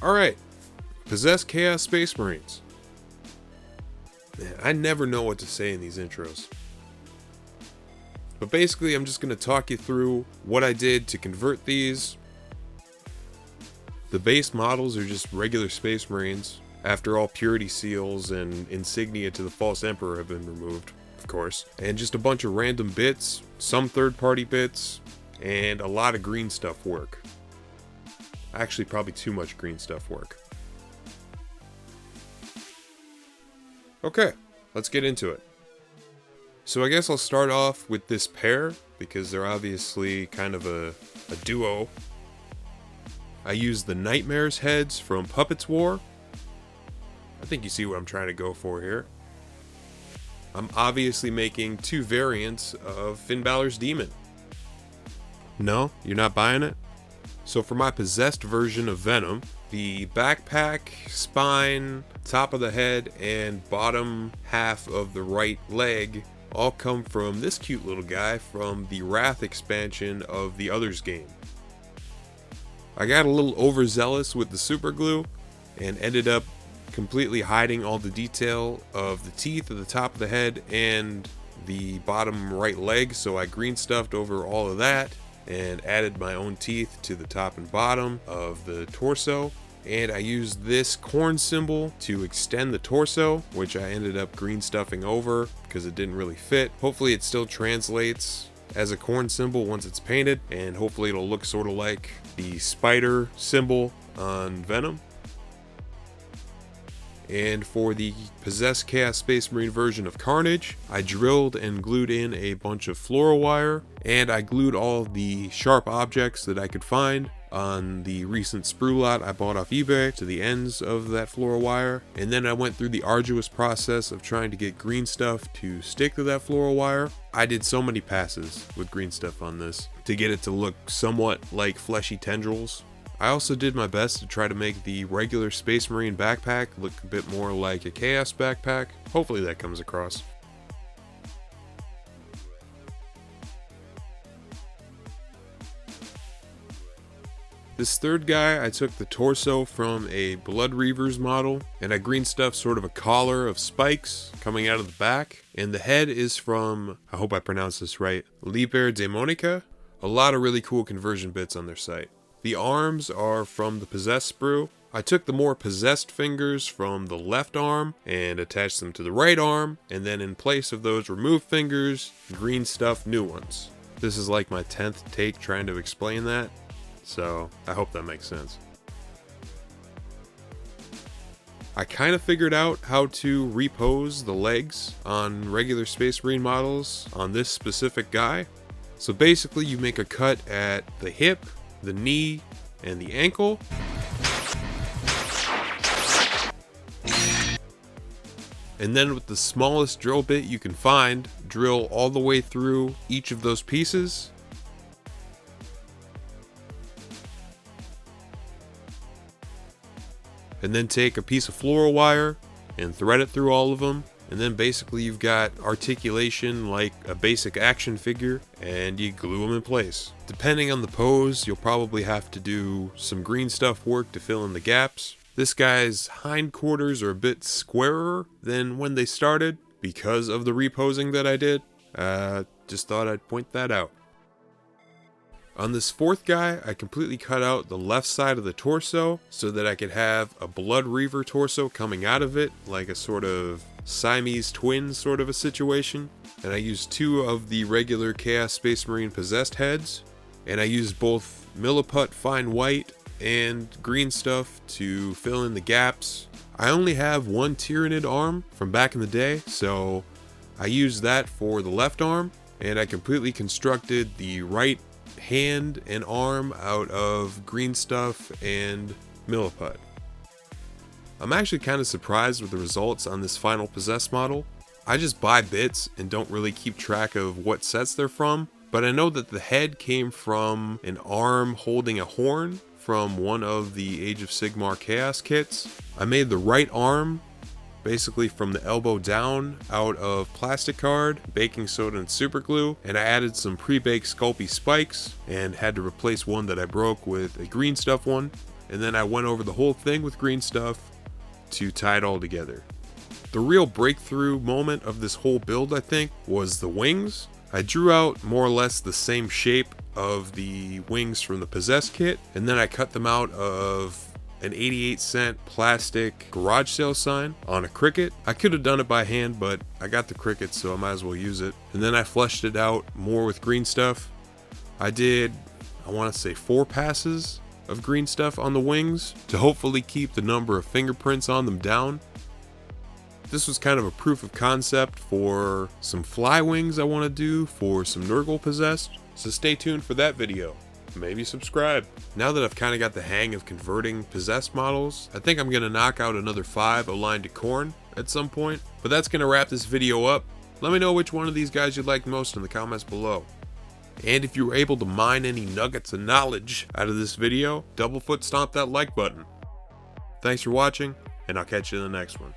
Alright, Possessed Chaos Space Marines. Man, I never know what to say in these intros. But basically, I'm just going to talk you through what I did to convert these. The base models are just regular Space Marines, after all purity seals and insignia to the False Emperor have been removed, of course. And just a bunch of random bits, some third-party bits, and a lot of green stuff work. Actually, probably too much green stuff work. Okay, let's get into it. So I guess I'll start off with this pair, because they're obviously kind of a duo. I used the Nightmares heads from Puppets War. I think you see what I'm trying to go for here. I'm obviously making two variants of Finn Balor's Demon. No, you're not buying it? So for my possessed version of Venom, the backpack, spine, top of the head, and bottom half of the right leg all come from this cute little guy from the Wrath expansion of the Others game. I got a little overzealous with the super glue and ended up completely hiding all the detail of the teeth at the top of the head and the bottom right leg, so I green stuffed over all of that and added my own teeth to the top and bottom of the torso. And I used this Khorne symbol to extend the torso, which I ended up green stuffing over because it didn't really fit. Hopefully it still translates as a Khorne symbol once it's painted, and hopefully it'll look sort of like the spider symbol on Venom. And for the Possessed Chaos Space Marine version of Carnage, I drilled and glued in a bunch of fluoro wire, and I glued all the sharp objects that I could find on the recent sprue lot I bought off eBay to the ends of that fluoro wire. And then I went through the arduous process of trying to get green stuff to stick to that fluoro wire. I did so many passes with green stuff on this to get it to look somewhat like fleshy tendrils. I also did my best to try to make the regular Space Marine backpack look a bit more like a Chaos backpack. Hopefully that comes across. This third guy, I took the torso from a Blood Reavers model, and I green stuffed sort of a collar of spikes coming out of the back. And the head is from, I hope I pronounced this right, Liber Daemonica. A lot of really cool conversion bits on their site. The arms are from the Possessed sprue. I took the more possessed fingers from the left arm and attached them to the right arm, and then in place of those removed fingers, green stuffed new ones. This is like my 10th take trying to explain that, so I hope that makes sense. I kind of figured out how to repose the legs on regular Space Marine models on this specific guy. So basically you make a cut at the hip, the knee, and the ankle. And then with the smallest drill bit you can find, drill all the way through each of those pieces. And then take a piece of fluoro wire and thread it through all of them. And then basically you've got articulation like a basic action figure, and you glue them in place. Depending on the pose, you'll probably have to do some green stuff work to fill in the gaps. This guy's hindquarters are a bit squarer than when they started because of the reposing that I did. Just thought I'd point that out. On this fourth guy, I completely cut out the left side of the torso so that I could have a Blood Reaver torso coming out of it, like a sort of Siamese twin sort of a situation. And I used two of the regular Chaos Space Marine possessed heads, and I used both Milliput Fine White and green stuff to fill in the gaps. I only have one Tyranid arm from back in the day, so I used that for the left arm, and I completely constructed the right hand and arm out of green stuff and Milliput. I'm actually kind of surprised with the results on this final possessed model. I just buy bits and don't really keep track of what sets they're from, but I know that the head came from an arm holding a horn from one of the Age of Sigmar Chaos kits. I made the right arm basically from the elbow down out of plastic card, baking soda, and super glue, and I added some pre-baked Sculpey spikes and had to replace one that I broke with a green stuff one. and then I went over the whole thing with green stuff to tie it all together. The real breakthrough moment of this whole build, I think, was the wings. I drew out more or less the same shape of the wings from the Possess kit, and then I cut them out of an 88-cent plastic garage sale sign on a Cricut. I could have done it by hand, but I got the Cricut, so I might as well use it. And then I fleshed it out more with green stuff. I did, I want to say 4 passes of green stuff on the wings to hopefully keep the number of fingerprints on them down. This was kind of a proof of concept for some fly wings I want to do for some Nurgle possessed, so stay tuned for that video. Maybe subscribe. Now that I've kind of got the hang of converting possessed models, I think I'm going to knock out another 5 Untitled Khorne at some point. But that's going to wrap this video up. Let me know which one of these guys you like most in the comments below. And if you were able to mine any nuggets of knowledge out of this video, double foot stomp that like button. Thanks for watching, and I'll catch you in the next one.